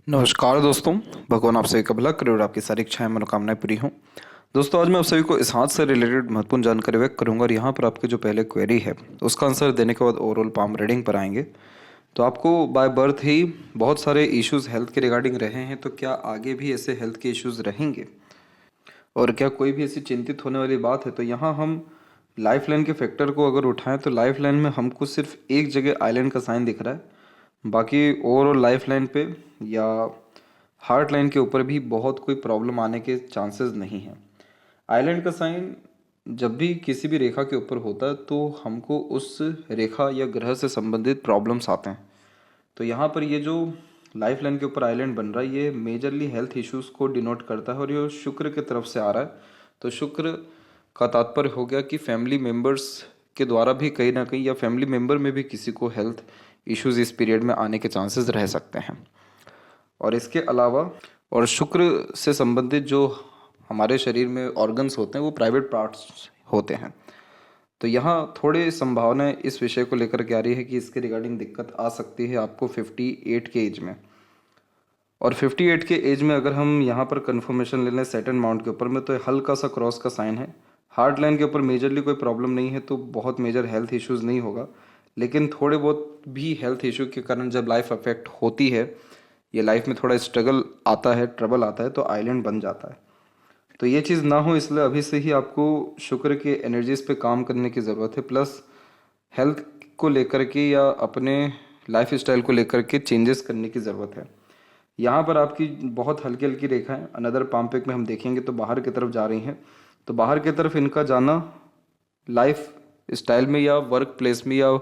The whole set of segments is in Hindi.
नमस्कार दोस्तों। भगवान आप सभी का भला करे और आपकी सारी इच्छाएं मनोकामनाएं पूरी हों। दोस्तों, आज मैं आप सभी को इस हाथ से रिलेटेड महत्वपूर्ण जानकारी व्यक्त करूंगा और यहाँ पर आपकी जो पहले क्वेरी है उसका आंसर देने के बाद ओवरऑल पाम रीडिंग पर आएंगे। तो आपको बाय बर्थ ही बहुत सारे इश्यूज हेल्थ के रिगार्डिंग रहे हैं, तो क्या आगे भी ऐसे हेल्थ के इश्यूज रहेंगे और क्या कोई भी ऐसी चिंतित होने वाली बात है? तो यहाँ हम लाइफ लाइन के फैक्टर को अगर उठाएं तो लाइफ लाइन में हमको सिर्फ एक जगह आइलैंड का साइन दिख रहा है। बाकी ओवरऑल लाइफ लाइन पे या हार्ट लाइन के ऊपर भी बहुत कोई प्रॉब्लम आने के चांसेस नहीं हैं। आइलैंड का साइन जब भी किसी भी रेखा के ऊपर होता है तो हमको उस रेखा या ग्रह से संबंधित प्रॉब्लम्स आते हैं। तो यहाँ पर ये जो लाइफ लाइन के ऊपर आइलैंड बन रहा है ये मेजरली हेल्थ इश्यूज को डिनोट करता है और ये शुक्र की तरफ से आ रहा है। तो शुक्र का तात्पर्य हो गया कि फैमिली मेम्बर्स के द्वारा भी कहीं ना कहीं या फैमिली मेम्बर में भी किसी को हेल्थ इश्यूज इस पीरियड में आने के चांसेस रह सकते हैं। और इसके अलावा और शुक्र से संबंधित जो हमारे शरीर में ऑर्गन्स होते हैं वो प्राइवेट पार्ट्स होते हैं। तो यहाँ थोड़ी संभावनाएं इस विषय को लेकर के आ रही है कि इसके रिगार्डिंग दिक्कत आ सकती है आपको 58 के एज में। और 58 के एज में अगर हम यहाँ पर कंफर्मेशन ले लें सैटर्न माउंट के ऊपर में तो हल्का सा क्रॉस का साइन है। हार्ट लाइन के ऊपर मेजरली कोई प्रॉब्लम नहीं है तो बहुत मेजर हेल्थ इश्यूज नहीं होगा, लेकिन थोड़े बहुत भी हेल्थ इशू के कारण जब लाइफ अफेक्ट होती है ये लाइफ में थोड़ा स्ट्रगल आता है, ट्रबल आता है, तो आइलैंड बन जाता है। तो ये चीज़ ना हो इसलिए अभी से ही आपको शुक्र के एनर्जीज पे काम करने की ज़रूरत है, प्लस हेल्थ को लेकर के या अपने लाइफ स्टाइल को लेकर के चेंजेस करने की ज़रूरत है। यहाँ पर आपकी बहुत हल्की हल्की रेखाएं अनदर पाम पिक में हम देखेंगे तो बाहर की तरफ जा रही हैं। तो बाहर की तरफ इनका जाना लाइफ स्टाइल में या वर्क प्लेस में या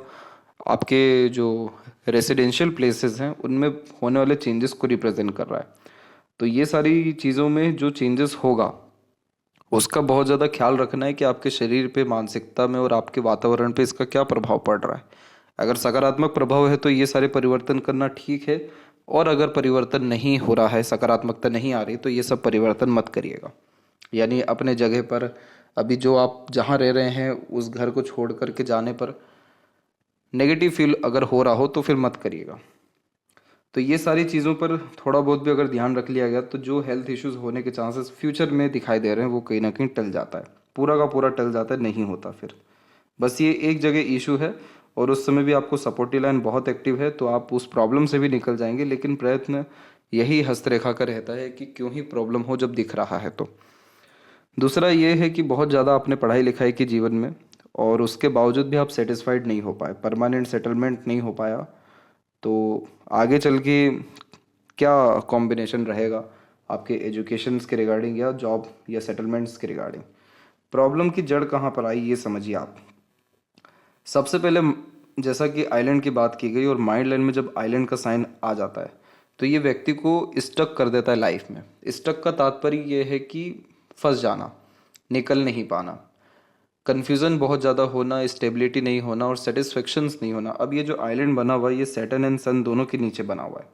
आपके जो रेसिडेंशियल प्लेसेस हैं उनमें होने वाले चेंजेस को रिप्रेजेंट कर रहा है। तो ये सारी चीज़ों में जो चेंजेस होगा उसका बहुत ज़्यादा ख्याल रखना है कि आपके शरीर पे, मानसिकता में और आपके वातावरण पे इसका क्या प्रभाव पड़ रहा है। अगर सकारात्मक प्रभाव है तो ये सारे परिवर्तन करना ठीक है, और अगर परिवर्तन नहीं हो रहा है, सकारात्मकता नहीं आ रही, तो ये सब परिवर्तन मत करिएगा। यानी अपने जगह पर अभी जो आप जहाँ रह रहे हैं उस घर को छोड़ करके जाने पर नेगेटिव फील अगर हो रहा हो तो फिर मत करिएगा। तो ये सारी चीज़ों पर थोड़ा बहुत भी अगर ध्यान रख लिया गया तो जो हेल्थ इश्यूज होने के चांसेस फ्यूचर में दिखाई दे रहे हैं वो कहीं ना कहीं टल जाता है, पूरा का पूरा टल जाता है, नहीं होता फिर। बस ये एक जगह इशू है और उस समय भी आपको सपोर्टिव लाइन बहुत एक्टिव है तो आप उस प्रॉब्लम से भी निकल जाएंगे, लेकिन प्रयत्न यही हस्तरेखा का रहता है कि क्यों ही प्रॉब्लम हो जब दिख रहा है। तो दूसरा ये है कि बहुत ज़्यादा आपने पढ़ाई लिखाई की जीवन में और उसके बावजूद भी आप सेटिस्फाइड नहीं हो पाए, परमानेंट सेटलमेंट नहीं हो पाया, तो आगे चल के क्या कॉम्बिनेशन रहेगा आपके एजुकेशंस के रिगार्डिंग या जॉब या सेटलमेंट्स के रिगार्डिंग। प्रॉब्लम की जड़ कहाँ पर आई ये समझिए आप। सबसे पहले जैसा कि आइलैंड की बात की गई और माइंड लाइन में जब आइलैंड का साइन आ जाता है तो ये व्यक्ति को स्टक कर देता है लाइफ में। स्टक का तात्पर्य ये है कि फंस जाना, निकल नहीं पाना, कन्फ्यूज़न बहुत ज़्यादा होना, स्टेबिलिटी नहीं होना और सेटिस्फेक्शंस नहीं होना। अब ये जो आइलैंड बना हुआ है ये सैटर्न एंड सन दोनों के नीचे बना हुआ है।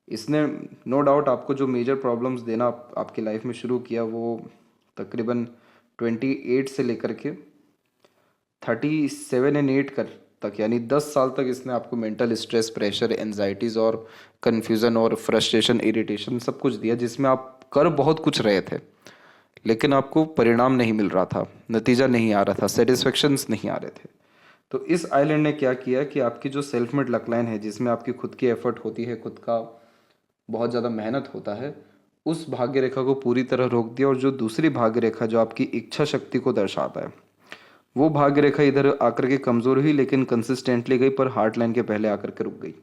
इसने नो डाउट आपको जो मेजर प्रॉब्लम्स देना आपकी लाइफ में शुरू किया वो तकरीबन 28 से लेकर के 37 एंड 8 कर तक, यानी 10 साल तक इसने आपको मेंटल स्ट्रेस, प्रेशर, एनजाइटीज़ और कन्फ्यूज़न और फ्रस्ट्रेशन, इरिटेशन सब कुछ दिया, जिसमें आप कर बहुत कुछ रहे थे लेकिन आपको परिणाम नहीं मिल रहा था, नतीजा नहीं आ रहा था, सेटिस्फेक्शंस नहीं आ रहे थे। तो इस आइलैंड ने क्या किया कि आपकी जो सेल्फ मेड लक लाइन है जिसमें आपकी खुद की एफर्ट होती है, खुद का बहुत ज़्यादा मेहनत होता है, उस भाग्य रेखा को पूरी तरह रोक दिया। और जो दूसरी भाग्य रेखा जो आपकी इच्छा शक्ति को दर्शाता है वो भाग्य रेखा इधर आकर के कमज़ोर हुई लेकिन कंसिस्टेंटली गई, पर हार्ट लाइन के पहले आकर के रुक गई।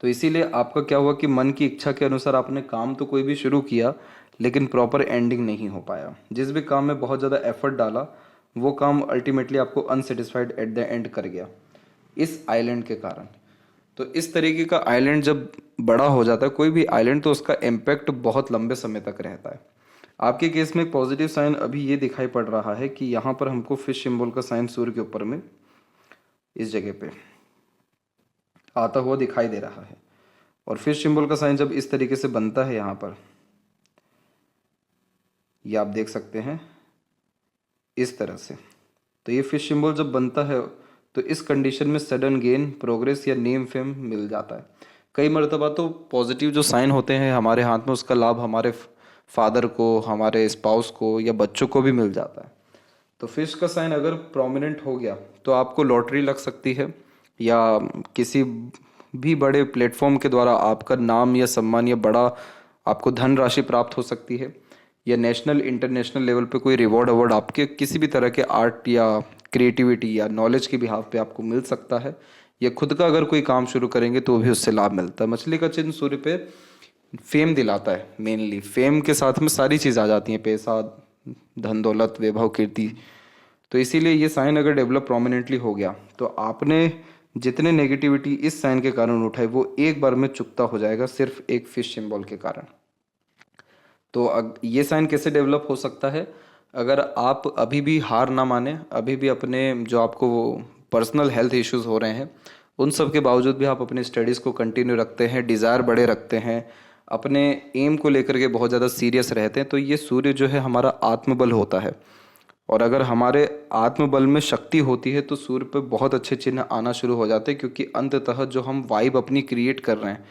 तो इसीलिए आपका क्या हुआ कि मन की इच्छा के अनुसार आपने काम तो कोई भी शुरू किया लेकिन प्रॉपर एंडिंग नहीं हो पाया। जिस भी काम में बहुत ज़्यादा एफर्ट डाला वो काम अल्टीमेटली आपको अनसेटिस्फाइड एट द एंड कर गया इस आइलैंड के कारण। तो इस तरीके का आइलैंड जब बड़ा हो जाता है कोई भी आइलैंड तो उसका इम्पैक्ट बहुत लंबे समय तक रहता है। आपके केस में एक पॉजिटिव साइन अभी ये दिखाई पड़ रहा है कि यहाँ पर हमको फिश सिंबल का साइन सूर्य के ऊपर में इस जगह पे आता हुआ दिखाई दे रहा है। और फिश सिंबल का साइन जब इस तरीके से बनता है यहाँ पर, ये आप देख सकते हैं इस तरह से, तो ये फिश सिंबल जब बनता है तो इस कंडीशन में सडन गेन, प्रोग्रेस या नेम फेम मिल जाता है। कई मर्तबा तो पॉजिटिव जो साइन होते हैं हमारे हाथ में, उसका लाभ हमारे फादर को, हमारे स्पाउस को या बच्चों को भी मिल जाता है। तो फिश का साइन अगर प्रोमिनेंट हो गया तो आपको लॉटरी लग सकती है, या किसी भी बड़े प्लेटफॉर्म के द्वारा आपका नाम या सम्मान या बड़ा आपको धन राशि प्राप्त हो सकती है, या नेशनल इंटरनेशनल लेवल पे कोई रिवॉर्ड अवार्ड आपके किसी भी तरह के आर्ट या क्रिएटिविटी या नॉलेज के बिहाफ पे आपको मिल सकता है, या खुद का अगर कोई काम शुरू करेंगे तो भी उससे लाभ मिलता है। मछली का चिन्ह सूर्य पे फेम दिलाता है, मेनली फेम के साथ में सारी चीज़ आ जाती हैं, पैसा, धन दौलत, वैभव, कीर्ति। तो इसीलिए ये साइन अगर डेवलप प्रोमिनेंटली हो गया तो आपने जितने नेगेटिविटी इस साइन के कारण उठाई वो एक बार में चुकता हो जाएगा, सिर्फ एक फिश सिंबल के कारण। तो ये साइन कैसे डेवलप हो सकता है? अगर आप अभी भी हार ना माने, अभी भी अपने जो आपको पर्सनल हेल्थ इश्यूज हो रहे हैं उन सब के बावजूद भी आप अपनी स्टडीज़ को कंटिन्यू रखते हैं, डिज़ायर बड़े रखते हैं, अपने एम को लेकर के बहुत ज़्यादा सीरियस रहते हैं, तो ये सूर्य जो है हमारा आत्मबल होता है। और अगर हमारे आत्मबल में शक्ति होती है तो सूर्य पे बहुत अच्छे चिन्ह आना शुरू हो जाते हैं, क्योंकि अंततः जो हम वाइब अपनी क्रिएट कर रहे हैं,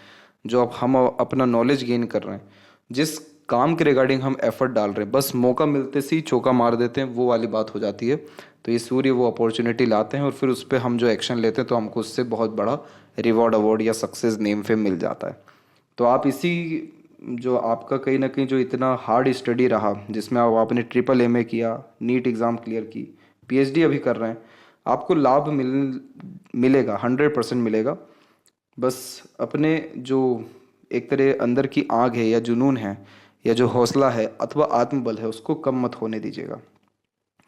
जो अब हम अपना नॉलेज गेन कर रहे हैं, जिस काम के रिगार्डिंग हम एफर्ट डाल रहे हैं, बस मौका मिलते से ही चौका मार देते हैं, वो वाली बात हो जाती है। तो ये सूर्य वो अपॉर्चुनिटी लाते हैं और फिर उस पर हम जो एक्शन लेते हैं तो हमको उससे बहुत बड़ा रिवॉर्ड अवार्ड या सक्सेस नेम फेम मिल जाता है। तो आप इसी जो आपका कहीं ना कहीं जो इतना हार्ड स्टडी रहा, जिसमें आपने ट्रिपल एमए किया, नीट एग्ज़ाम क्लियर की, पीएचडी अभी कर रहे हैं, आपको लाभ मिलेगा, 100% मिलेगा। बस अपने जो एक तरह अंदर की आग है या जुनून है या जो हौसला है अथवा आत्मबल है उसको कम मत होने दीजिएगा।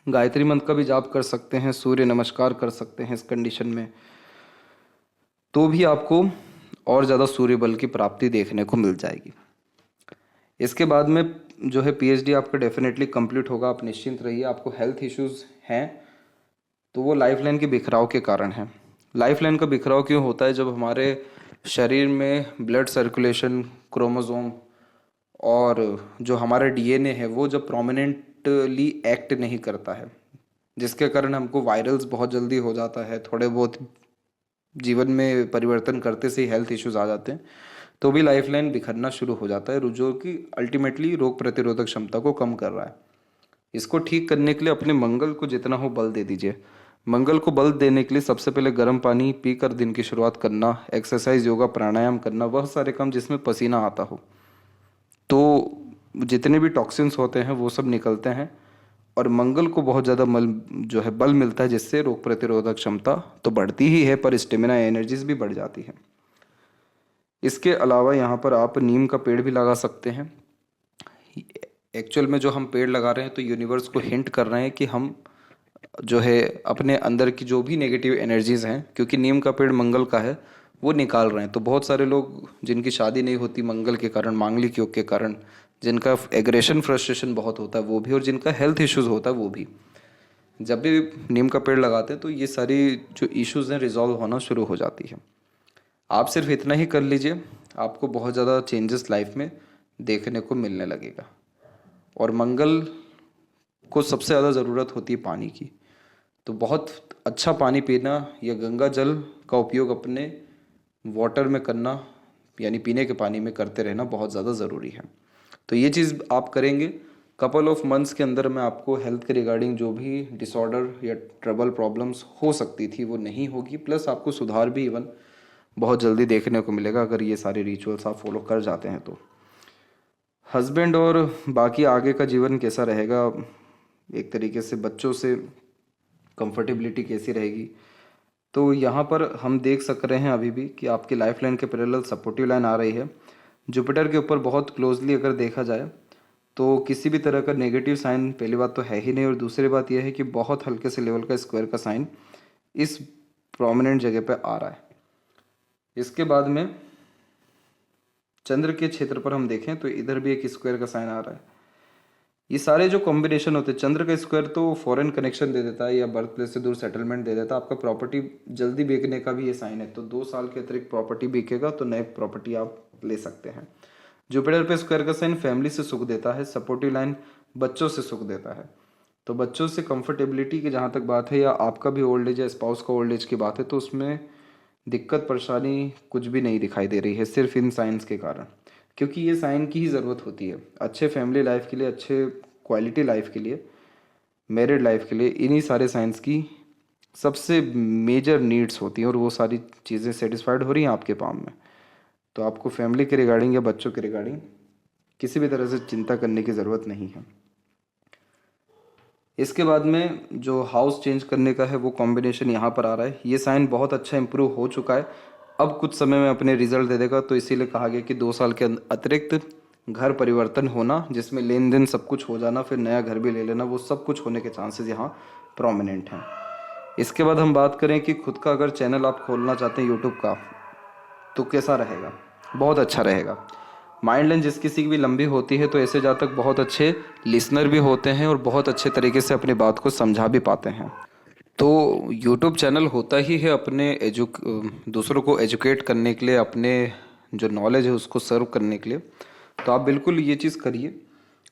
गायत्री मंत्र का भी जाप कर सकते हैं, सूर्य नमस्कार कर सकते हैं इस कंडीशन में, तो भी आपको और ज़्यादा सूर्य बल की प्राप्ति देखने को मिल जाएगी। इसके बाद में जो है पीएचडी आपका डेफिनेटली कंप्लीट होगा, आप निश्चिंत रहिए। आपको हेल्थ इश्यूज हैं तो वो लाइफ लाइन के बिखराव के कारण है। लाइफ लाइन का बिखराव क्यों होता है? जब हमारे शरीर में ब्लड सर्कुलेशन, क्रोमोसोम और जो हमारा डीएनए है वो जब प्रोमिनेंटली एक्ट नहीं करता है, जिसके कारण हमको वायरल्स बहुत जल्दी हो जाता है, थोड़े बहुत जीवन में परिवर्तन करते से ही हेल्थ इश्यूज आ जाते हैं, तो भी लाइफ लाइन बिखरना शुरू हो जाता है, जो कि अल्टीमेटली रोग प्रतिरोधक क्षमता को कम कर रहा है। इसको ठीक करने के लिए अपने मंगल को जितना हो बल दे दीजिए। मंगल को बल देने के लिए सबसे पहले गर्म पानी पीकर दिन की शुरुआत करना, एक्सरसाइज, योगा, प्राणायाम करना, वह सारे काम जिसमें पसीना आता हो, तो जितने भी टॉक्सिन्स होते हैं वो सब निकलते हैं और मंगल को बहुत ज़्यादा जो है बल मिलता है, जिससे रोग प्रतिरोधक क्षमता तो बढ़ती ही है पर स्टेमिना, एनर्जीज भी बढ़ जाती है। इसके अलावा यहाँ पर आप नीम का पेड़ भी लगा सकते हैं। एक्चुअल में जो हम पेड़ लगा रहे हैं तो यूनिवर्स को हिंट कर रहे हैं कि हम जो है अपने अंदर की जो भी नेगेटिव एनर्जीज हैं, क्योंकि नीम का पेड़ मंगल का है, वो निकाल रहे हैं। तो बहुत सारे लोग जिनकी शादी नहीं होती मंगल के कारण, मांगलिक योग के कारण, जिनका एग्रेशन, फ्रस्ट्रेशन बहुत होता है वो भी, और जिनका हेल्थ इश्यूज होता है वो भी, जब भी नीम का पेड़ लगाते हैं तो ये सारी जो इश्यूज हैं रिजॉल्व होना शुरू हो जाती है। आप सिर्फ इतना ही कर लीजिए, आपको बहुत ज़्यादा चेंजेस लाइफ में देखने को मिलने लगेगा। और मंगल को सबसे ज़्यादा ज़रूरत होती है पानी की, तो बहुत अच्छा पानी पीना या गंगा जल का उपयोग अपने वाटर में करना, यानी पीने के पानी में करते रहना बहुत ज़्यादा ज़रूरी है। तो ये चीज़ आप करेंगे, कपल ऑफ मंथ्स के अंदर में आपको हेल्थ के रिगार्डिंग जो भी डिसऑर्डर या ट्रबल प्रॉब्लम्स हो सकती थी वो नहीं होगी, प्लस आपको सुधार भी इवन बहुत जल्दी देखने को मिलेगा अगर ये सारे रिचुअल्स आप फॉलो कर जाते हैं तो। हस्बैंड और बाकी आगे का जीवन कैसा रहेगा, एक तरीके से बच्चों से कंफर्टेबिलिटी कैसी रहेगी, तो यहाँ पर हम देख सक रहे हैं अभी भी कि आपकी लाइफ लाइन के पैरेलल सपोर्टिव लाइन आ रही है। जुपिटर के ऊपर बहुत क्लोजली अगर देखा जाए तो किसी भी तरह का नेगेटिव साइन पहली बात तो है ही नहीं, और दूसरी बात यह है कि बहुत हल्के से लेवल का स्क्वायर का साइन इस प्रोमिनेंट जगह पे आ रहा है। इसके बाद में चंद्र के क्षेत्र पर हम देखें तो इधर भी एक स्क्वायर का साइन आ रहा है। ये सारे जो कॉम्बिनेशन होते हैं, चंद्र का स्क्वायर तो फॉरेन कनेक्शन दे देता है या बर्थ प्लेस से दूर सेटलमेंट दे देता है, आपका प्रॉपर्टी जल्दी बेचने का भी ये साइन है, तो 2 साल के अतिरिक्त प्रॉपर्टी बिकेगा तो नए प्रॉपर्टी आप ले सकते हैं। जुपिटर पे स्क्वायर का साइन फैमिली से सुख देता है, सपोर्टिव लाइन बच्चों से सुख देता है, तो बच्चों से कंफर्टेबिलिटी की जहाँ तक बात है या आपका भी ओल्ड एज या स्पाउस का ओल्ड एज की बात है तो उसमें दिक्कत परेशानी कुछ भी नहीं दिखाई दे रही है सिर्फ इन साइंस के कारण, क्योंकि ये साइन की ही ज़रूरत होती है अच्छे फैमिली लाइफ के लिए, अच्छे क्वालिटी लाइफ के लिए, मैरिड लाइफ के लिए। इन्हीं सारे साइंस की सबसे मेजर नीड्स होती हैं और वो सारी चीज़ें सेटिस्फाइड हो रही हैं आपके पाम में, तो आपको फैमिली के रिगार्डिंग या बच्चों के रिगार्डिंग किसी भी तरह से चिंता करने की ज़रूरत नहीं है। इसके बाद में जो हाउस चेंज करने का है वो कॉम्बिनेशन यहाँ पर आ रहा है। ये साइन बहुत अच्छा इंप्रूव हो चुका है, अब कुछ समय में अपने रिजल्ट दे देगा, तो इसीलिए कहा गया कि 2 साल के अतिरिक्त घर परिवर्तन होना, जिसमें लेन देन सब कुछ हो जाना, फिर नया घर भी ले लेना, वो सब कुछ होने के चांसेस यहाँ प्रोमिनेंट हैं। इसके बाद हम बात करें कि खुद का अगर चैनल आप खोलना चाहते हैं यूट्यूब का, तो कैसा रहेगा? बहुत अच्छा रहेगा। माइंड लाइन जिस किसी की भी लंबी होती है तो ऐसे जातक बहुत अच्छे लिसनर भी होते हैं और बहुत अच्छे तरीके से अपनी बात को समझा भी पाते हैं। तो यूट्यूब चैनल होता ही है अपने दूसरों को एजुकेट करने के लिए, अपने जो नॉलेज है उसको सर्व करने के लिए। तो आप बिल्कुल ये चीज़ करिए,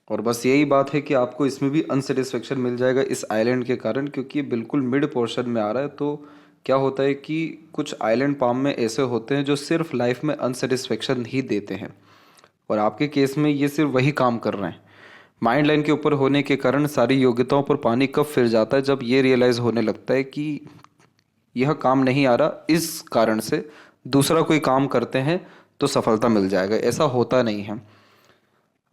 और बस यही बात है कि आपको इसमें भी अनसेटिस्फेक्शन मिल जाएगा इस आइलैंड के कारण, क्योंकि ये बिल्कुल मिड पोर्शन में आ रहा है। तो क्या होता है कि कुछ आइलैंड पाम में ऐसे होते हैं जो सिर्फ लाइफ में अनसेटिस्फेक्शन ही देते हैं, और आपके केस में ये सिर्फ वही काम कर रहे हैं। माइंड लाइन के ऊपर होने के कारण सारी योग्यताओं पर पानी कब फिर जाता है, जब ये रियलाइज़ होने लगता है कि यह काम नहीं आ रहा, इस कारण से दूसरा कोई काम करते हैं तो सफलता मिल जाएगा। ऐसा होता नहीं है।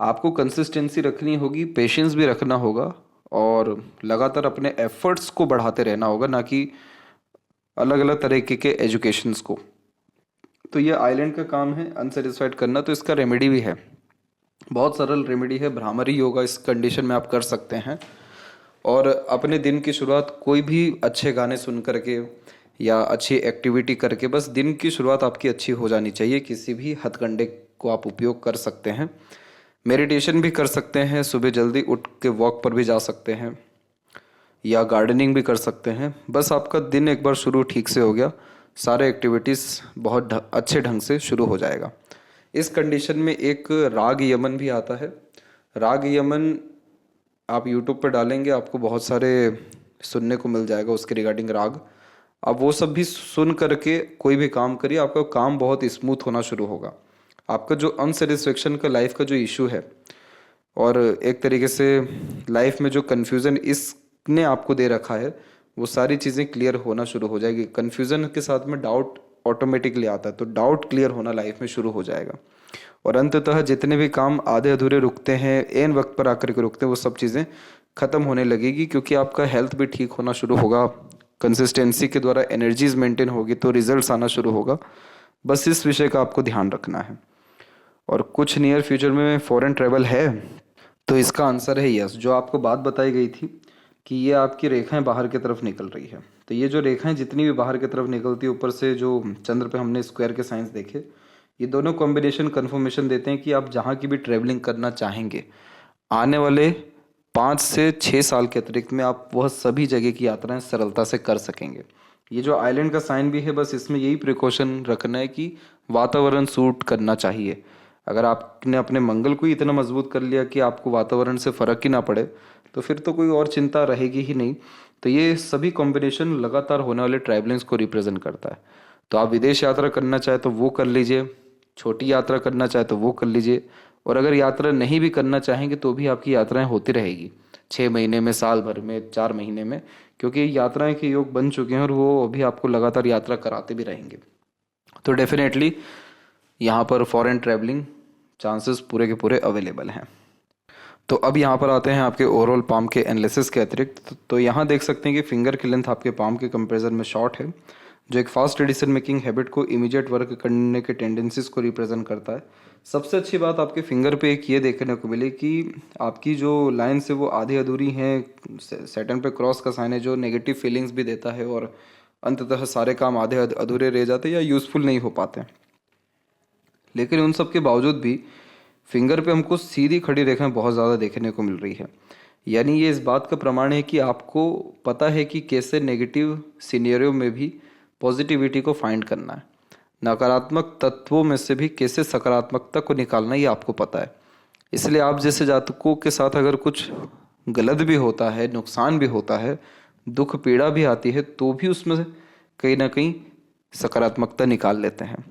आपको कंसिस्टेंसी रखनी होगी, पेशेंस भी रखना होगा, और लगातार अपने एफर्ट्स को बढ़ाते रहना होगा, ना कि अलग अलग तरीके के एजुकेशंस को। तो ये आइलैंड का काम है अनसेटिस्फाइड करना, तो इसका रेमेडी भी है, बहुत सरल रेमेडी है। भ्रामरी योगा इस कंडीशन में आप कर सकते हैं, और अपने दिन की शुरुआत कोई भी अच्छे गाने सुन करके या अच्छी एक्टिविटी करके, बस दिन की शुरुआत आपकी अच्छी हो जानी चाहिए। किसी भी हथकंडे को आप उपयोग कर सकते हैं, मेडिटेशन भी कर सकते हैं, सुबह जल्दी उठ के वॉक पर भी जा सकते हैं, या गार्डनिंग भी कर सकते हैं। बस आपका दिन एक बार शुरू ठीक से हो गया, सारे एक्टिविटीज़ बहुत अच्छे ढंग से शुरू हो जाएगा। इस कंडीशन में एक राग यमन भी आता है। राग यमन आप यूट्यूब पर डालेंगे, आपको बहुत सारे सुनने को मिल जाएगा उसके रिगार्डिंग राग। आप वो सब भी सुन करके कोई भी काम करिए, आपका काम बहुत स्मूथ होना शुरू होगा। आपका जो अनसेटिस्फेक्शन का लाइफ का जो इशू है, और एक तरीके से लाइफ में जो कन्फ्यूज़न इसने आपको दे रखा है, वो सारी चीज़ें क्लियर होना शुरू हो जाएगी। कन्फ्यूज़न के साथ में डाउट ऑटोमेटिकली आता है, तो डाउट क्लियर होना लाइफ में शुरू हो जाएगा। और अंततः जितने भी काम आधे अधूरे रुकते हैं, एन वक्त पर आकर के रुकते हैं, वो सब चीज़ें ख़त्म होने लगेगी, क्योंकि आपका हेल्थ भी ठीक होना शुरू होगा। कंसिस्टेंसी के द्वारा एनर्जीज मेंटेन होगी, तो रिजल्ट्स आना शुरू होगा। बस इस विषय का आपको ध्यान रखना है। और कुछ नियर फ्यूचर में फॉरेन ट्रैवल है, तो इसका आंसर है यस। जो आपको बात बताई गई थी कि ये आपकी रेखाएं बाहर की तरफ निकल रही है, तो ये जो रेखाएं जितनी भी बाहर की तरफ निकलती है, ऊपर से जो चंद्र पे हमने स्क्वायर के साइंस देखे, ये दोनों कॉम्बिनेशन कन्फर्मेशन देते हैं कि आप जहाँ की भी ट्रैवलिंग करना चाहेंगे, आने वाले 5 से 6 साल के अतिरिक्त में आप वह सभी जगह की यात्राएं सरलता से कर सकेंगे। ये जो आइलैंड का साइन भी है, बस इसमें यही प्रिकॉशन रखना है कि वातावरण सूट करना चाहिए। अगर आपने अपने मंगल को ही इतना मजबूत कर लिया कि आपको वातावरण से फ़र्क ही ना पड़े, तो फिर तो कोई और चिंता रहेगी ही नहीं। तो ये सभी कॉम्बिनेशन लगातार होने वाले ट्रैवलिंग्स को रिप्रेजेंट करता है। तो आप विदेश यात्रा करना चाहे तो वो कर लीजिए, छोटी यात्रा करना चाहे तो वो कर लीजिए, और अगर यात्रा नहीं भी करना चाहेंगे तो भी आपकी यात्राएं होती रहेगी 6 महीने में, साल भर में, 4 महीने में, क्योंकि यात्राएं के योग बन चुके हैं और वो अभी आपको लगातार यात्रा कराते भी रहेंगे। तो डेफिनेटली यहाँ पर फॉरेन ट्रैवलिंग चांसेस पूरे के पूरे अवेलेबल हैं। तो अब यहाँ पर आते हैं आपके ओवरऑल पाम के एनालिसिस के अतिरिक्त। तो यहाँ देख सकते हैं कि फिंगर की लेंथ आपके पाम के कंपैरिजन में शॉर्ट है, जो एक फास्ट डिसीजन मेकिंग हैबिट को, इमीडिएट वर्क करने के टेंडेंसीज को रिप्रेजेंट करता है। सबसे अच्छी बात आपके फिंगर पे एक ये देखने को मिली कि आपकी जो लाइन्स है वो आधी अधूरी हैं। सैटर्न पे क्रॉस का साइन है, जो नेगेटिव फीलिंग्स भी देता है, और अंततः सारे काम आधे अधूरे रह जाते हैं या यूज़फुल नहीं हो पाते। लेकिन उन सब के बावजूद भी फिंगर पे हमको सीधी खड़ी रेखाएं बहुत ज़्यादा देखने को मिल रही है। यानी ये इस बात का प्रमाण है कि आपको पता है कि कैसे नेगेटिव सिनेरियो में भी पॉजिटिविटी को फाइंड करना है, नकारात्मक तत्वों में से भी कैसे सकारात्मकता को निकालना, ये आपको पता है। इसलिए आप जैसे जातकों के साथ अगर कुछ गलत भी होता है, नुकसान भी होता है, दुख पीड़ा भी आती है, तो भी उसमें कहीं ना कहीं सकारात्मकता निकाल लेते हैं,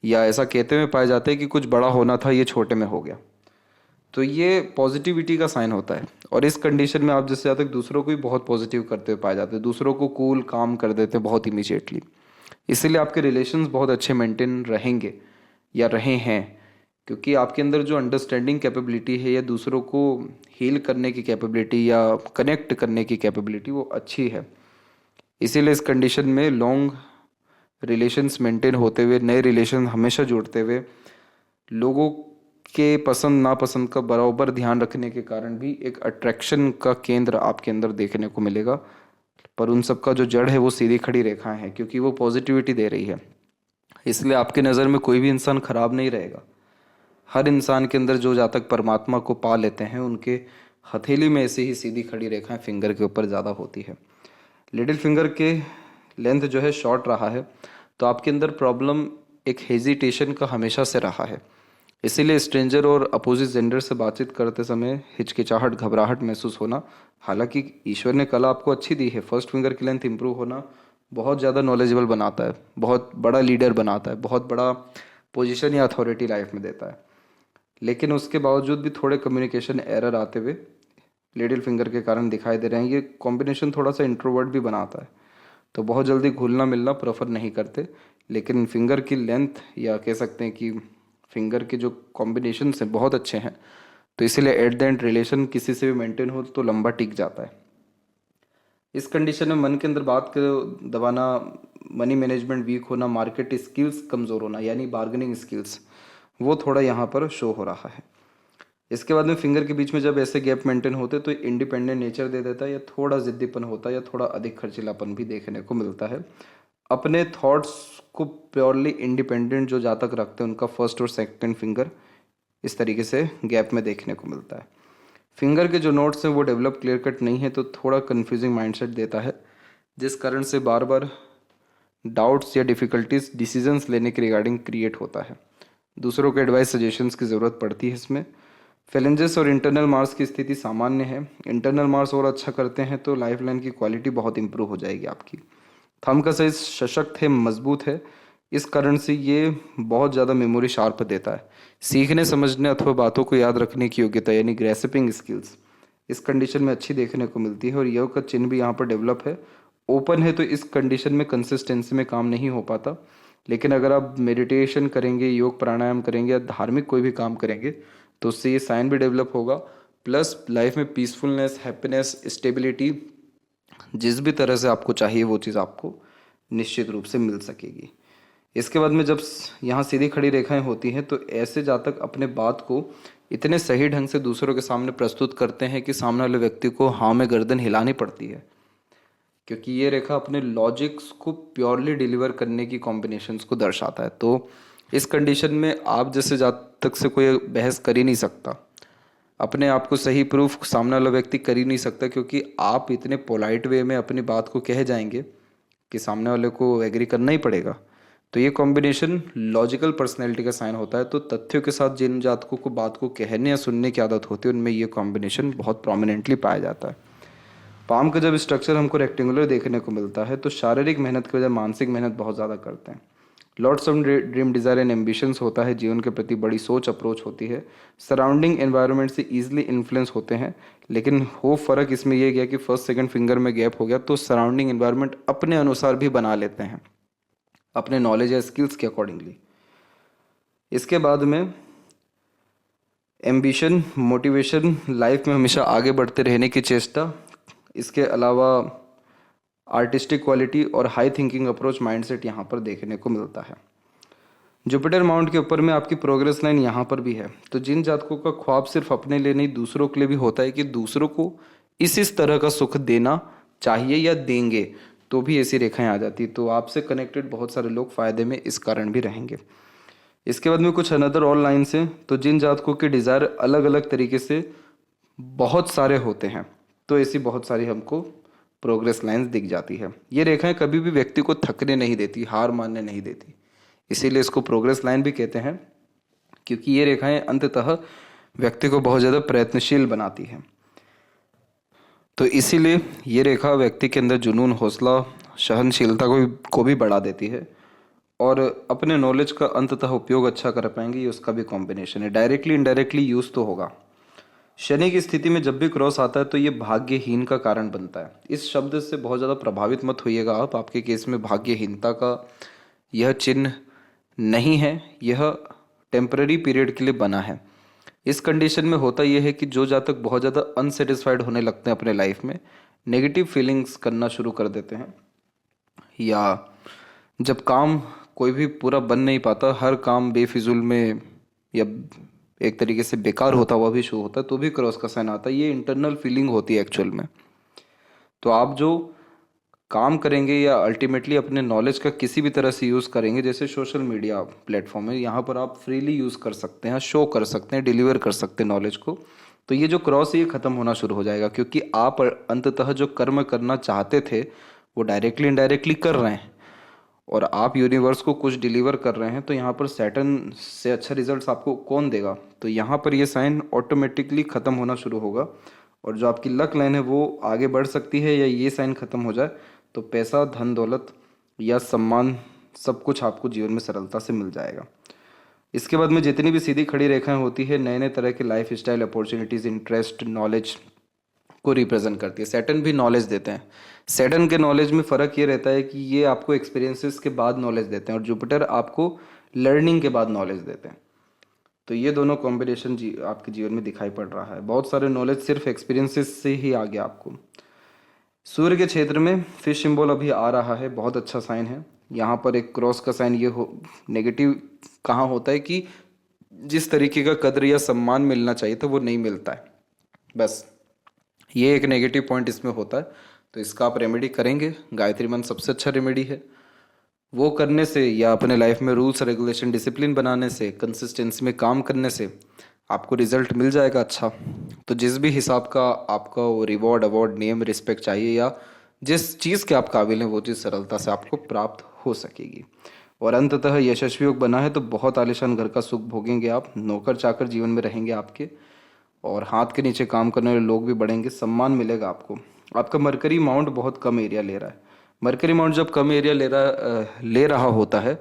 या ऐसा कहते हुए पाए जाते हैं कि कुछ बड़ा होना था, ये छोटे में हो गया। तो ये पॉजिटिविटी का साइन होता है। और इस कंडीशन में आप जिससे ज़्यादा तक दूसरों को भी बहुत पॉजिटिव करते हुए पाए जाते हैं, दूसरों को कूल काम कर देते हैं बहुत इमीडिएटली। इसीलिए आपके रिलेशंस बहुत अच्छे मेंटेन रहेंगे या रहे हैं, क्योंकि आपके अंदर जो अंडरस्टैंडिंग कैपेबिलिटी है या दूसरों को हील करने की कैपेबिलिटी या कनेक्ट करने की कैपेबिलिटी वो अच्छी है। इसीलिए इस कंडीशन में लॉन्ग रिलेशंस मेंटेन होते हुए, नए रिलेशन हमेशा जुड़ते हुए, लोगों के पसंद नापसंद का बराबर ध्यान रखने के कारण भी एक अट्रैक्शन का केंद्र आपके अंदर देखने को मिलेगा। पर उन सब का जो जड़ है वो सीधी खड़ी रेखाएं हैं, क्योंकि वो पॉजिटिविटी दे रही है। इसलिए आपकी नज़र में कोई भी इंसान खराब नहीं रहेगा। हर इंसान के अंदर जो जातक परमात्मा को पा लेते हैं, उनके हथेली में ऐसे ही सीधी खड़ी रेखाएं फिंगर के ऊपर ज़्यादा होती है। लिटिल फिंगर के लेंथ जो है शॉर्ट रहा है, तो आपके अंदर प्रॉब्लम एक हेजिटेशन का हमेशा से रहा है। इसीलिए स्ट्रेंजर और अपोजिट जेंडर से बातचीत करते समय हिचकिचाहट, घबराहट महसूस होना। हालांकि ईश्वर ने कला आपको अच्छी दी है, फर्स्ट फिंगर की लेंथ इंप्रूव होना बहुत ज़्यादा नॉलेजेबल बनाता है, बहुत बड़ा लीडर बनाता है, बहुत बड़ा पोजीशन या अथॉरिटी लाइफ में देता है। लेकिन उसके बावजूद भी थोड़े कम्युनिकेशन एरर आते हुए लिटिल फिंगर के कारण दिखाई दे रहे हैं। ये कॉम्बिनेशन थोड़ा सा इंट्रोवर्ट भी बनाता है, तो बहुत जल्दी घुलना मिलना प्रेफर नहीं करते। लेकिन फिंगर की लेंथ या कह सकते हैं कि फिंगर के जो कॉम्बिनेशन हैं बहुत अच्छे हैं, तो इसीलिए एट द एंड रिलेशन किसी से भी मेंटेन हो तो लंबा टिक जाता है। इस कंडीशन में मन के अंदर बात को दबाना, मनी मैनेजमेंट वीक होना, मार्केट स्किल्स कमज़ोर होना यानी बार्गेनिंग स्किल्स, वो थोड़ा यहाँ पर शो हो रहा है। इसके बाद में फिंगर के बीच में जब ऐसे गैप मेंटेन होते तो इंडिपेंडेंट नेचर दे देता है, या थोड़ा जिद्दीपन होता है, या थोड़ा अधिक खर्चीलापन भी देखने को मिलता है। अपने थॉट्स को प्योरली इंडिपेंडेंट जो जातक रखते हैं, उनका फर्स्ट और सेकंड फिंगर इस तरीके से गैप में देखने को मिलता है। फिंगर के जो नोट्स हैं वो डेवलप क्लियर कट नहीं है, तो थोड़ा कन्फ्यूजिंग माइंडसेट देता है, जिस कारण से बार बार डाउट्स या डिफ़िकल्टीज डिसीजंस लेने के रिगार्डिंग क्रिएट होता है। दूसरों के एडवाइस सजेशंस की ज़रूरत पड़ती है इसमें। फैलेंजेस और इंटरनल मार्स की स्थिति सामान्य है। इंटरनल मार्स और अच्छा करते हैं तो लाइफ लाइन की क्वालिटी बहुत इंप्रूव हो जाएगी आपकी। थंब का साइज सशक्त है, मजबूत है, इस कारण से ये बहुत ज़्यादा मेमोरी शार्प देता है। सीखने, समझने अथवा बातों को याद रखने की योग्यता यानी ग्रेस्पिंग स्किल्स इस कंडीशन में अच्छी देखने को मिलती है। और योग का चिन्ह भी यहाँ पर डेवलप है। ओपन है, तो इस कंडीशन में कंसिस्टेंसी में काम नहीं हो पाता। लेकिन अगर आप मेडिटेशन करेंगे, योग प्राणायाम करेंगे या धार्मिक कोई भी काम करेंगे, तो उससे ये साइन भी डेवलप होगा। प्लस लाइफ में पीसफुलनेस, हैप्पीनेस, स्टेबिलिटी जिस भी तरह से आपको चाहिए वो चीज़ आपको निश्चित रूप से मिल सकेगी। इसके बाद में जब यहाँ सीधी खड़ी रेखाएं होती हैं, तो ऐसे जातक अपने बात को इतने सही ढंग से दूसरों के सामने प्रस्तुत करते हैं कि सामने वाले व्यक्ति को हाँ में गर्दन हिलानी पड़ती है, क्योंकि ये रेखा अपने लॉजिक्स को प्योरली डिलीवर करने की कॉम्बिनेशंस को दर्शाता है। तो इस कंडीशन में आप जैसे जातक से कोई बहस कर ही नहीं सकता, अपने आप को सही प्रूफ सामने वाला व्यक्ति कर ही नहीं सकता, क्योंकि आप इतने पोलाइट वे में अपनी बात को कह जाएंगे कि सामने वाले को एग्री करना ही पड़ेगा। तो ये कॉम्बिनेशन लॉजिकल पर्सनैलिटी का साइन होता है। तो तथ्यों के साथ जिन जातकों को बात को कहने या सुनने की आदत होती है, उनमें ये कॉम्बिनेशन बहुत प्रोमिनेंटली पाया जाता है। पाम का जब स्ट्रक्चर हमको रेक्टेंगुलर देखने को मिलता है, तो शारीरिक मेहनत के बजाय मानसिक मेहनत बहुत ज़्यादा करते हैं। Lots of dream, desire and ambitions होता है, जीवन के प्रति बड़ी सोच, अप्रोच होती है। सराउंडिंग एनवायरनमेंट से ईजिली इन्फ्लुएंस होते हैं। लेकिन हो फ़र्क इसमें यह गया कि फर्स्ट सेकंड फिंगर में गैप हो गया, तो सराउंडिंग एनवायरनमेंट अपने अनुसार भी बना लेते हैं, अपने नॉलेज या स्किल्स के अकॉर्डिंगली। इसके बाद में एम्बिशन, मोटिवेशन, लाइफ में हमेशा आगे बढ़ते रहने की चेष्टा, इसके अलावा आर्टिस्टिक क्वालिटी और हाई थिंकिंग अप्रोच माइंडसेट यहाँ पर देखने को मिलता है। जुपिटर माउंट के ऊपर में आपकी प्रोग्रेस लाइन यहाँ पर भी है। तो जिन जातकों का ख्वाब सिर्फ अपने लिए नहीं दूसरों के लिए भी होता है कि दूसरों को इस तरह का सुख देना चाहिए या देंगे, तो भी ऐसी रेखाएं आ जाती। तो आपसे कनेक्टेड बहुत सारे लोग फायदे में इस कारण भी रहेंगे। इसके बाद में कुछ अनदर ऑल लाइन्स हैं। तो जिन जातकों के डिज़ायर अलग अलग तरीके से बहुत सारे होते हैं, तो ऐसी बहुत सारी हमको प्रोग्रेस लाइंस दिख जाती है। ये रेखाएं कभी भी व्यक्ति को थकने नहीं देती, हार मानने नहीं देती, इसीलिए इसको प्रोग्रेस लाइन भी कहते हैं, क्योंकि ये रेखाएं अंततः व्यक्ति को बहुत ज़्यादा प्रयत्नशील बनाती हैं। तो इसीलिए ये रेखा व्यक्ति के अंदर जुनून, हौसला, सहनशीलता को भी बढ़ा देती है। और अपने नॉलेज का अंततः उपयोग अच्छा कर पाएंगे, ये उसका भी कॉम्बिनेशन है। डायरेक्टली इनडायरेक्टली यूज तो होगा। शनि की स्थिति में जब भी क्रॉस आता है तो ये भाग्यहीन का कारण बनता है। इस शब्द से बहुत ज़्यादा प्रभावित मत होइएगा आप, आपके केस में भाग्यहीनता का यह चिन्ह नहीं है, यह टेम्पररी पीरियड के लिए बना है। इस कंडीशन में होता यह है कि जो जातक बहुत ज़्यादा अनसेटिस्फाइड होने लगते हैं अपने लाइफ में, नेगेटिव फीलिंग्स करना शुरू कर देते हैं, या जब काम कोई भी पूरा बन नहीं पाता, हर काम बेफिजुल में या एक तरीके से बेकार होता हुआ भी शो होता है, तो भी क्रॉस का साइन आता है। ये इंटरनल फीलिंग होती है एक्चुअल में। तो आप जो काम करेंगे या अल्टीमेटली अपने नॉलेज का किसी भी तरह से यूज़ करेंगे, जैसे सोशल मीडिया प्लेटफॉर्म है, यहाँ पर आप फ्रीली यूज़ कर सकते हैं, शो कर सकते हैं, डिलीवर कर सकते हैं नॉलेज को। तो ये जो क्रॉस है ये ख़त्म होना शुरू हो जाएगा, क्योंकि आप अंततः जो कर्म करना चाहते थे वो डायरेक्टली इनडायरेक्टली कर रहे हैं, और आप यूनिवर्स को कुछ डिलीवर कर रहे हैं। तो यहाँ पर सैटर्न से अच्छा रिजल्ट्स आपको कौन देगा? तो यहाँ पर ये साइन ऑटोमेटिकली ख़त्म होना शुरू होगा, और जो आपकी लक लाइन है वो आगे बढ़ सकती है। या ये साइन ख़त्म हो जाए तो पैसा, धन दौलत या सम्मान, सब कुछ आपको जीवन में सरलता से मिल जाएगा। इसके बाद में जितनी भी सीधी खड़ी रेखाएं होती है, नए नए तरह के life style, opportunities, interest, knowledge को रिप्रेजेंट करती है। सैटर्न भी नॉलेज देते हैं। सैटर्न के नॉलेज में फ़र्क ये रहता है कि ये आपको एक्सपीरियंसेस के बाद नॉलेज देते हैं, और जुपिटर आपको लर्निंग के बाद नॉलेज देते हैं। तो ये दोनों कॉम्बिनेशन आपके जीवन में दिखाई पड़ रहा है। बहुत सारे नॉलेज सिर्फ एक्सपीरियंसेस से ही आ गया आपको। सूर्य के क्षेत्र में फिश सिंबल अभी आ रहा है, बहुत अच्छा साइन है। यहाँ पर एक क्रॉस का साइन ये हो, नेगेटिव कहाँ होता है कि जिस तरीके का कद्र या सम्मान मिलना चाहिए था वो नहीं मिलता है, बस ये एक नेगेटिव पॉइंट इसमें होता है। तो इसका आप रेमेडी करेंगे, गायत्री मंत्र सबसे अच्छा रेमेडी है। वो करने से या अपने लाइफ में रूल्स रेगुलेशन डिसिप्लिन बनाने से, कंसिस्टेंसी में काम करने से आपको रिजल्ट मिल जाएगा अच्छा। तो जिस भी हिसाब का आपका वो रिवॉर्ड, अवार्ड, नेम, रिस्पेक्ट चाहिए, या जिस चीज़ के आप काबिल हैं वो चीज़ सरलता से आपको प्राप्त हो सकेगी। और अंततः यशस्वी योग बना है तो बहुत आलीशान घर का सुख भोगेंगे आप, नौकर चाकर जीवन में रहेंगे आपके, और हाथ के नीचे काम करने वाले लोग भी बढ़ेंगे, सम्मान मिलेगा आपको। आपका मरकरी माउंट बहुत कम एरिया ले रहा है। मरकरी माउंट जब कम एरिया ले रहा होता है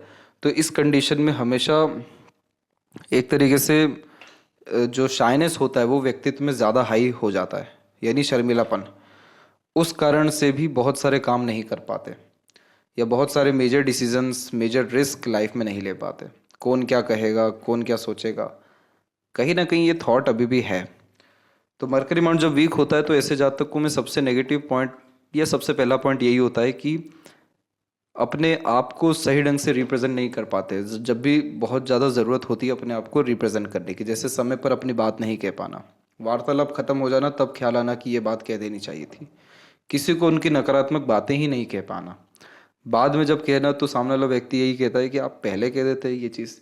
तो इस कंडीशन में हमेशा एक तरीके से जो शाइनेस होता है वो व्यक्तित्व में ज़्यादा हाई हो जाता है, यानी शर्मिलापन। उस कारण से भी बहुत सारे काम नहीं कर पाते, या बहुत सारे major decisions, major risk life में नहीं ले पाते। कौन क्या कहेगा, कौन क्या सोचेगा, कहीं ना कहीं ये थॉट अभी भी है। तो मरकरी माउंट जब वीक होता है तो ऐसे जातकों में सबसे नेगेटिव पॉइंट या सबसे पहला पॉइंट यही होता है कि अपने आप को सही ढंग से रिप्रेजेंट नहीं कर पाते। जब भी बहुत ज़्यादा ज़रूरत होती है अपने आप को रिप्रेजेंट करने की, जैसे समय पर अपनी बात नहीं कह पाना, वार्तालाप खत्म हो जाना तब ख्याल आना कि ये बात कह देनी चाहिए थी, किसी को उनकी नकारात्मक बातें ही नहीं कह पाना, बाद में जब कहना तो सामने वाला व्यक्ति यही कहता है कि आप पहले कह देते ये चीज़।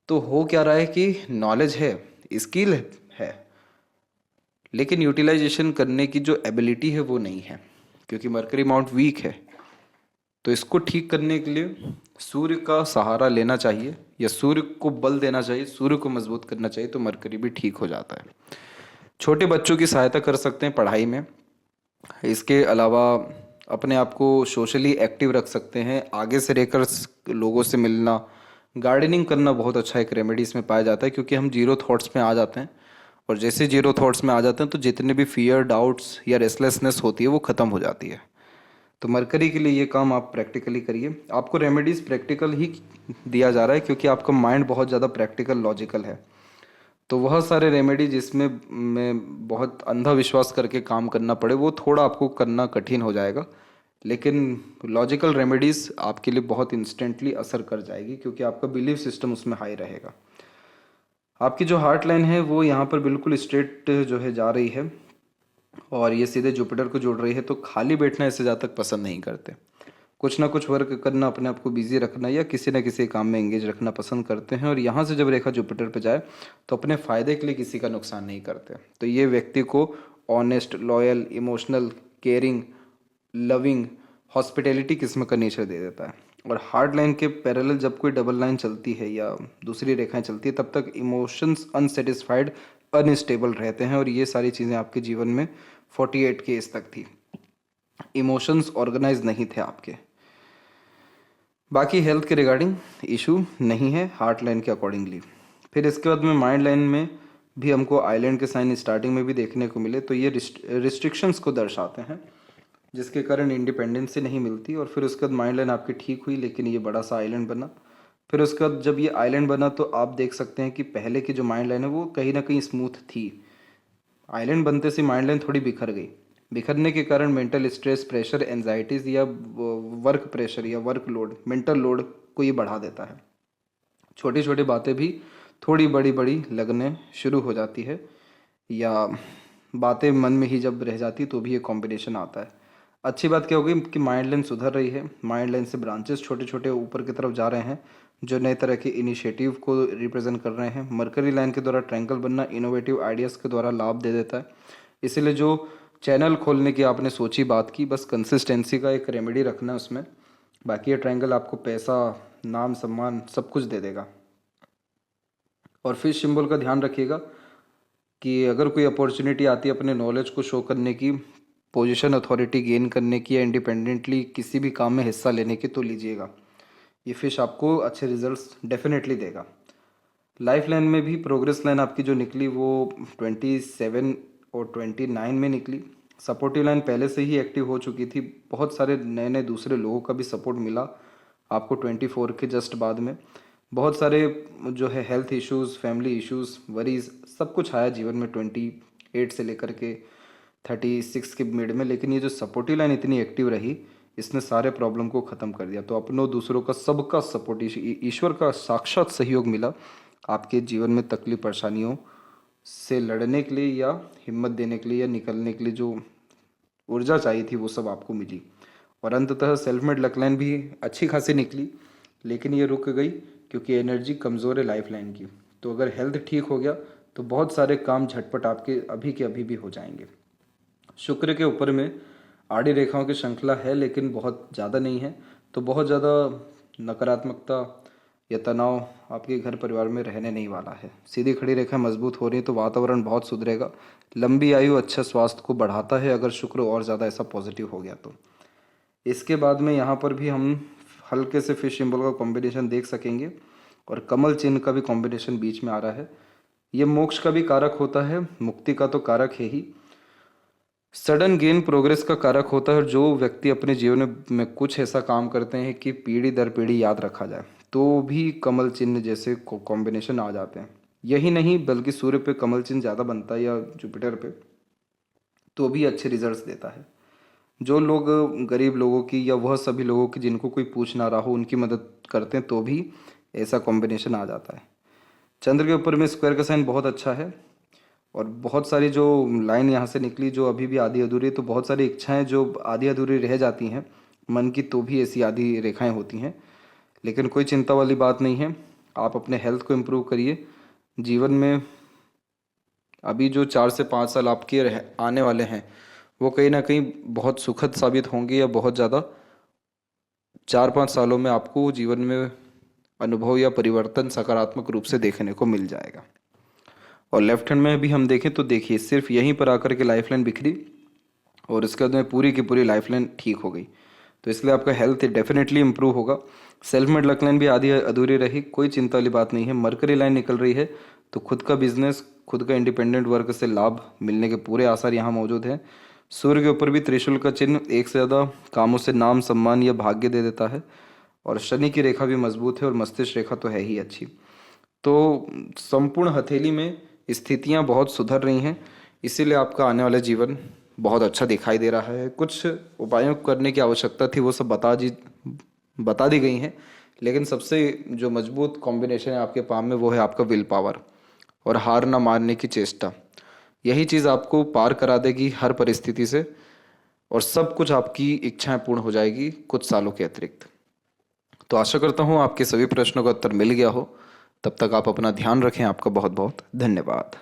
तो हो क्या रहा है कि नॉलेज है, स्किल है, लेकिन यूटिलाइजेशन करने की जो एबिलिटी है वो नहीं है, क्योंकि मरकरी माउंट वीक है। तो इसको ठीक करने के लिए सूर्य का सहारा लेना चाहिए, या सूर्य को बल देना चाहिए, सूर्य को मजबूत करना चाहिए, तो मरकरी भी ठीक हो जाता है। छोटे बच्चों की सहायता कर सकते हैं पढ़ाई में। इसके अलावा अपने आप को सोशली एक्टिव रख सकते हैं, आगे से रहकर लोगों से मिलना, गार्डनिंग करना बहुत अच्छा एक रेमेडी इसमें पाया जाता है, क्योंकि हम जीरो थॉट्स में आ जाते हैं, और जैसे जीरो थॉट्स में आ जाते हैं तो जितने भी फियर, डाउट्स या रेस्टलेसनेस होती है वो ख़त्म हो जाती है। तो मरकरी के लिए ये काम आप प्रैक्टिकली करिए। आपको रेमेडीज़ प्रैक्टिकल ही दिया जा रहा है, क्योंकि आपका माइंड बहुत ज़्यादा प्रैक्टिकल, लॉजिकल है। तो वह सारे रेमेडी जिसमें मैं बहुत अंधा विश्वास करके काम करना पड़े वो थोड़ा आपको करना कठिन हो जाएगा, लेकिन लॉजिकल रेमेडीज़ आपके लिए बहुत इंस्टेंटली असर कर जाएगी, क्योंकि आपका बिलीफ सिस्टम उसमें हाई रहेगा। आपकी जो हार्ट लाइन है वो यहाँ पर बिल्कुल स्ट्रेट जो है जा रही है, और ये सीधे जुपिटर को जोड़ रही है। तो खाली बैठना ऐसे ज़्यादा तक पसंद नहीं करते, कुछ ना कुछ वर्क करना, अपने आप को बिजी रखना या किसी न किसी काम में एंगेज रखना पसंद करते हैं। और यहाँ से जब रेखा जुपिटर पे जाए तो अपने फ़ायदे के लिए किसी का नुकसान नहीं करते। तो ये व्यक्ति को honest, loyal, emotional, caring, loving, hospitality किस्म का नेचर दे देता है। और हार्ड लाइन के पैरेलल जब कोई डबल लाइन चलती है या दूसरी रेखाएं चलती है तब तक इमोशंस अनसेटिस्फाइड, अनस्टेबल रहते हैं। और ये सारी चीज़ें आपके जीवन में 48 के एज तक थी। इमोशंस ऑर्गेनाइज नहीं थे आपके। बाकी हेल्थ के रिगार्डिंग इशू नहीं है हार्ट लाइन के अकॉर्डिंगली। फिर इसके बाद में माइंड लाइन में भी हमको आइलैंड के साइन स्टार्टिंग में भी देखने को मिले, तो ये रिस्ट्रिक्शंस को दर्शाते हैं जिसके कारण इंडिपेंडेंसी नहीं मिलती। और फिर उसके बाद माइंड लाइन आपकी ठीक हुई, लेकिन ये बड़ा सा आइलैंड बना। फिर उसके बाद जब ये आइलैंड बना तो आप देख सकते हैं कि पहले की जो माइंड लाइन है वो कहीं ना कहीं स्मूथ थी। आइलैंड बनते से माइंड लाइन थोड़ी बिखर गई। बिखरने के कारण मेंटल स्ट्रेस, प्रेशर, एंजाइटीज़ या वर्क प्रेशर या वर्क लोड, मेंटल लोड को ये बढ़ा देता है। छोटी छोटी बातें भी थोड़ी बड़ी बड़ी लगने शुरू हो जाती है, या बातें मन में ही जब रह जाती तो भी ये कॉम्बिनेशन आता है। अच्छी बात क्या होगी कि माइंड लाइन सुधर रही है। माइंड लाइन से ब्रांचेस छोटे छोटे ऊपर की तरफ जा रहे हैं जो नए तरह के इनिशिएटिव को रिप्रेजेंट कर रहे हैं। मरकरी लाइन के द्वारा ट्रैंगल बनना इनोवेटिव आइडियाज़ के द्वारा लाभ दे देता है। इसीलिए जो चैनल खोलने की आपने सोची बात की, बस कंसिस्टेंसी का एक रेमेडी रखना है उसमें। बाकी ये ट्रायंगल आपको पैसा, नाम, सम्मान सब कुछ दे देगा। और फिश सिंबल का ध्यान रखिएगा कि अगर कोई अपॉर्चुनिटी आती है अपने नॉलेज को शो करने की, पोजीशन, अथॉरिटी गेन करने की, या इंडिपेंडेंटली किसी भी काम में हिस्सा लेने की, तो लीजिएगा। ये फिश आपको अच्छे रिजल्ट्स डेफिनेटली देगा। लाइफ लाइन में भी प्रोग्रेस लाइन आपकी जो निकली वो 27 और 29 में निकली। सपोर्टिव लाइन पहले से ही एक्टिव हो चुकी थी। बहुत सारे नए नए दूसरे लोगों का भी सपोर्ट मिला आपको 24 के जस्ट बाद में। बहुत सारे जो है health issues, family issues, worries सब कुछ आया जीवन में 28 से लेकर के 36 के मिड में। लेकिन ये जो सपोर्टिव लाइन इतनी एक्टिव रही, इसने सारे प्रॉब्लम को ख़त्म कर दिया। तो अपनों, दूसरों का, सबका सपोर्ट, ईश्वर का साक्षात सहयोग मिला आपके जीवन में तकलीफ परेशानियों से लड़ने के लिए, या हिम्मत देने के लिए, या निकलने के लिए जो ऊर्जा चाहिए थी वो सब आपको मिली। और अंततः सेल्फ मेड लक लाइन भी अच्छी खासी निकली, लेकिन ये रुक गई क्योंकि एनर्जी कमज़ोर है लाइफ लाइन की। तो अगर हेल्थ ठीक हो गया तो बहुत सारे काम झटपट आपके अभी के अभी भी हो जाएंगे। शुक्र के ऊपर में आड़ी रेखाओं की श्रृंखला है, लेकिन बहुत ज़्यादा नहीं है। तो बहुत ज़्यादा नकारात्मकता या तनाव आपके घर परिवार में रहने नहीं वाला है। सीधी खड़ी रेखा मजबूत हो रही है तो वातावरण बहुत सुधरेगा। लंबी आयु अच्छा स्वास्थ्य को बढ़ाता है अगर शुक्र और ज़्यादा ऐसा पॉजिटिव हो गया तो। इसके बाद में यहाँ पर भी हम हल्के से फिश सिंबल का कॉम्बिनेशन देख सकेंगे, और कमल चिन्ह का भी कॉम्बिनेशन बीच में आ रहा है। ये मोक्ष का भी कारक होता है, मुक्ति का तो कारक है ही, सडन गेन, प्रोग्रेस का कारक होता है। और जो व्यक्ति अपने जीवन में कुछ ऐसा काम करते हैं कि पीढ़ी दर पीढ़ी याद रखा जाए, तो भी कमल चिन्ह जैसे कॉम्बिनेशन आ जाते हैं। यही नहीं बल्कि सूर्य पे कमल चिन्ह ज़्यादा बनता है या जुपिटर पे, तो भी अच्छे रिजल्ट्स देता है। जो लोग गरीब लोगों की या वह सभी लोगों की जिनको कोई पूछ ना रहा हो उनकी मदद करते हैं तो भी ऐसा कॉम्बिनेशन आ जाता है। चंद्र के ऊपर में स्क्वायर का साइन बहुत अच्छा है। और बहुत सारी जो लाइन यहाँ से निकली जो अभी भी आधी अधूरी, तो बहुत सारी इच्छाएं जो आधी अधूरी रह जाती हैं मन की, तो भी ऐसी आधी रेखाएं होती हैं। लेकिन कोई चिंता वाली बात नहीं है। आप अपने हेल्थ को इम्प्रूव करिए। जीवन में अभी जो 4 से 5 साल आपके आने वाले हैं वो कहीं ना कहीं बहुत सुखद साबित होंगे, या बहुत ज़्यादा 4-5 सालों में आपको जीवन में अनुभव या परिवर्तन सकारात्मक रूप से देखने को मिल जाएगा। और लेफ्ट हैंड में भी हम देखें तो देखिए सिर्फ यहीं पर आकर के लाइफ लाइन बिखरी और इसके बाद में पूरी की पूरी लाइफ लाइन ठीक हो गई। तो इसलिए आपका हेल्थ डेफिनेटली इंप्रूव होगा। सेल्फ मेड लक लाइन भी आधी अधूरी रही, कोई चिंता वाली बात नहीं है। मरकरी लाइन निकल रही है तो खुद का बिजनेस, खुद का इंडिपेंडेंट वर्क से लाभ मिलने के पूरे आसार यहाँ मौजूद हैं। सूर्य के ऊपर भी त्रिशूल का चिन्ह एक से ज़्यादा कामों से नाम, सम्मान या भाग्य दे देता है। और शनि की रेखा भी मजबूत है और मस्तिष्क रेखा तो है ही अच्छी। तो संपूर्ण हथेली में स्थितियां बहुत सुधर रही हैं, इसीलिए आपका आने वाला जीवन बहुत अच्छा दिखाई दे रहा है। कुछ उपायों करने की आवश्यकता थी वो सब बता दी गई हैं, लेकिन सबसे जो मजबूत कॉम्बिनेशन है आपके पाम में वो है आपका विल पावर और हार ना मानने की चेष्टा। यही चीज़ आपको पार करा देगी हर परिस्थिति से, और सब कुछ आपकी इच्छाएं पूर्ण हो जाएगी कुछ सालों के अतिरिक्त। तो आशा करता हूँ आपके सभी प्रश्नों का उत्तर मिल गया हो। तब तक आप अपना ध्यान रखें। आपका बहुत बहुत धन्यवाद।